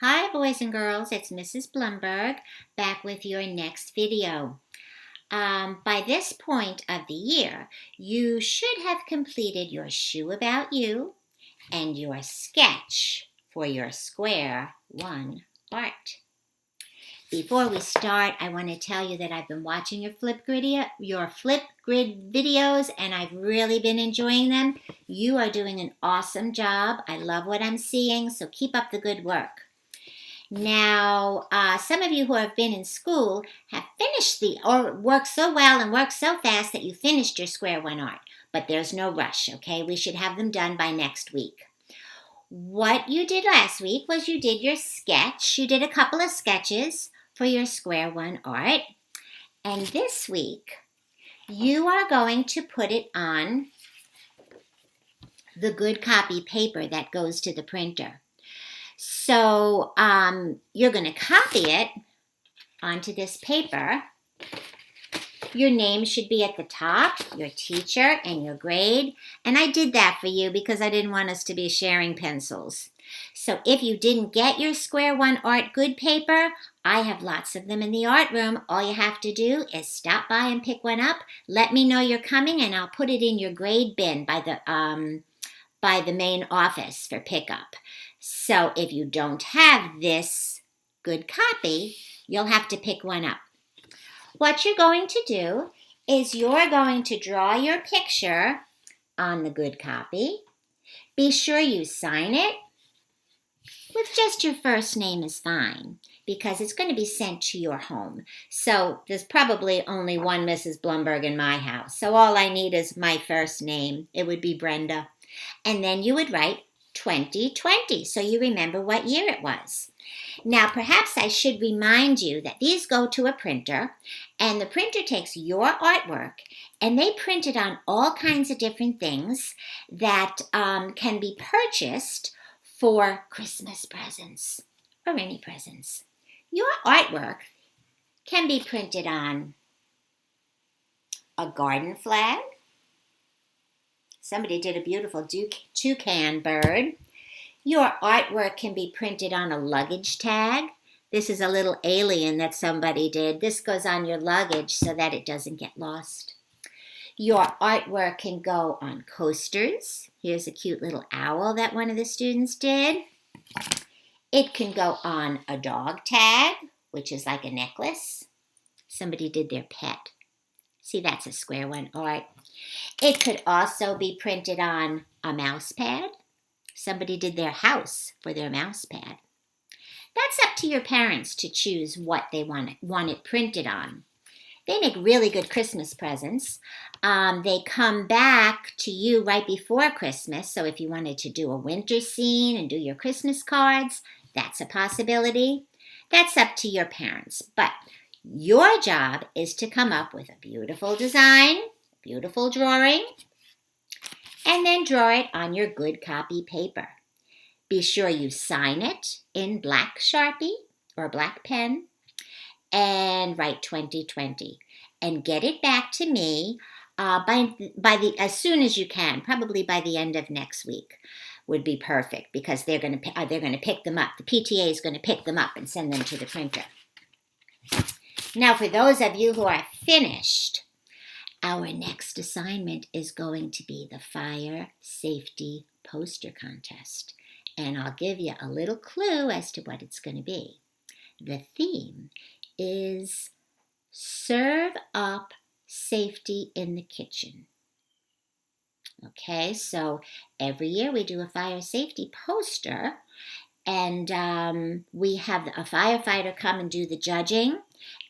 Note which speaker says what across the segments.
Speaker 1: Hi boys and girls, it's Mrs. Blumberg back with your next video. By this point of the year, you should have completed your shoe about you and your sketch for your square one art. Before we start, I want to tell you that I've been watching your Flipgrid videos and I've really been enjoying them. You are doing an awesome job. I love what I'm seeing, so keep up the good work. Now, some of you who have been in school have finished or worked so well and worked so fast that you finished your square one art. But there's no rush, okay? We should have them done by next week. What you did last week was you did your sketch. You did a couple of sketches for your square one art. And this week, you are going to put it on the good copy paper that goes to the printer. So you're going to copy it onto this paper. Your name should be at the top, your teacher, and your grade. And I did that for you because I didn't want us to be sharing pencils. So if you didn't get your Square One Art Good paper, I have lots of them in the art room. All you have to do is stop by and pick one up. Let me know you're coming, and I'll put it in your grade bin by the main office for pickup. So if you don't have this good copy, you'll have to pick one up. What you're going to do is you're going to draw your picture on the good copy. Be sure you sign it with just your first name is fine because it's going to be sent to your home. So there's probably only one Mrs. Blumberg in my house. So all I need is my first name. It would be Brenda. And then you would write 2020 so you remember what year it was. Now, perhaps I should remind you that these go to a printer, and the printer takes your artwork, and they print it on all kinds of different things that can be purchased for Christmas presents or any presents. Your artwork can be printed on a garden flag. Somebody did a beautiful toucan bird. Your artwork can be printed on a luggage tag. This is a little alien that somebody did. This goes on your luggage so that it doesn't get lost. Your artwork can go on coasters. Here's a cute little owl that one of the students did. It can go on a dog tag, which is like a necklace. Somebody did their pet. See, that's a Square One art. It could also be printed on a mouse pad. Somebody did their house for their mouse pad. That's up to your parents to choose what they want it printed on. They make really good Christmas presents. They come back to you right before Christmas, so if you wanted to do a winter scene and do your Christmas cards, that's a possibility. That's up to your parents, but your job is to come up with a beautiful design, beautiful drawing, and then draw it on your good copy paper. Be sure you sign it in black Sharpie or black pen and write 2020 and get it back to me as soon as you can, probably by the end of next week would be perfect because they're going to pick them up. The PTA is going to pick them up and send them to the printer. Now, for those of you who are finished, our next assignment is going to be the fire safety poster contest. And I'll give you a little clue as to what it's going to be. The theme is serve up safety in the kitchen. Okay, so every year we do a fire safety poster, and we have a firefighter come and do the judging,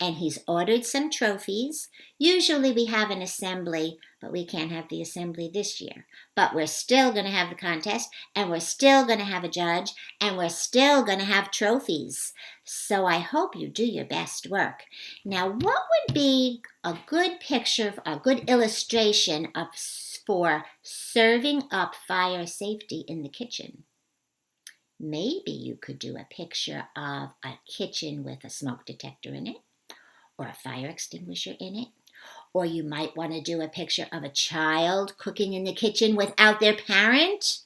Speaker 1: and he's ordered some trophies. Usually we have an assembly, but we can't have the assembly this year. But we're still going to have the contest, and we're still going to have a judge, and we're still going to have trophies. So I hope you do your best work. Now, what would be a good picture, a good illustration for serving up fire safety in the kitchen? Maybe you could do a picture of a kitchen with a smoke detector in it, or a fire extinguisher in it. Or you might want to do a picture of a child cooking in the kitchen without their parent.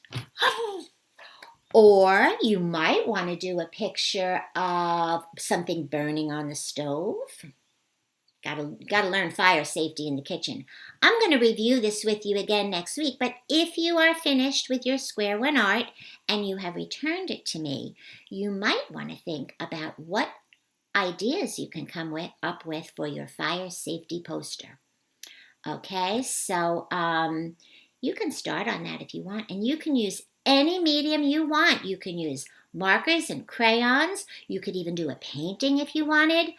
Speaker 1: Or you might want to do a picture of something burning on the stove. Gotta learn fire safety in the kitchen. I'm going to review this with you again next week, but if you are finished with your Square One art and you have returned it to me, you might want to think about what ideas you can come up with for your fire safety poster. Okay, so you can start on that if you want, and you can use any medium you want. You can use markers and crayons. You could even do a painting if you wanted.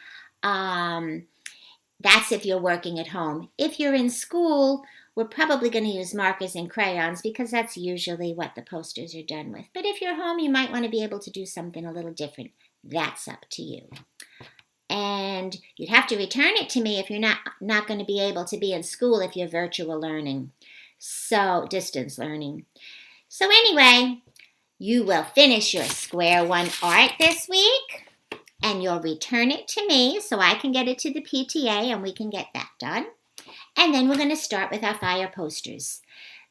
Speaker 1: That's if you're working at home. If you're in school, we're probably going to use markers and crayons because that's usually what the posters are done with. But if you're home, you might want to be able to do something a little different. That's up to you. And you'd have to return it to me if you're not going to be able to be in school if you're virtual learning. So, distance learning. So anyway, you will finish your Square One art this week. And you'll return it to me so I can get it to the PTA and we can get that done. And then we're going to start with our fire posters.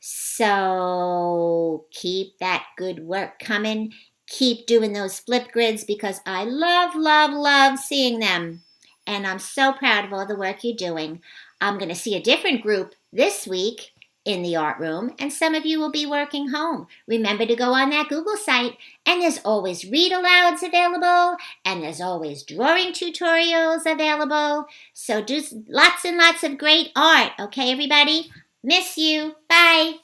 Speaker 1: So keep that good work coming. Keep doing those flip grids because I love, love, love seeing them. And I'm so proud of all the work you're doing. I'm going to see a different group this week in the art room, and some of you will be working home. Remember to go on that Google site, and there's always read alouds available, and there's always drawing tutorials available. So do lots and lots of great art, okay, everybody? Miss you. Bye.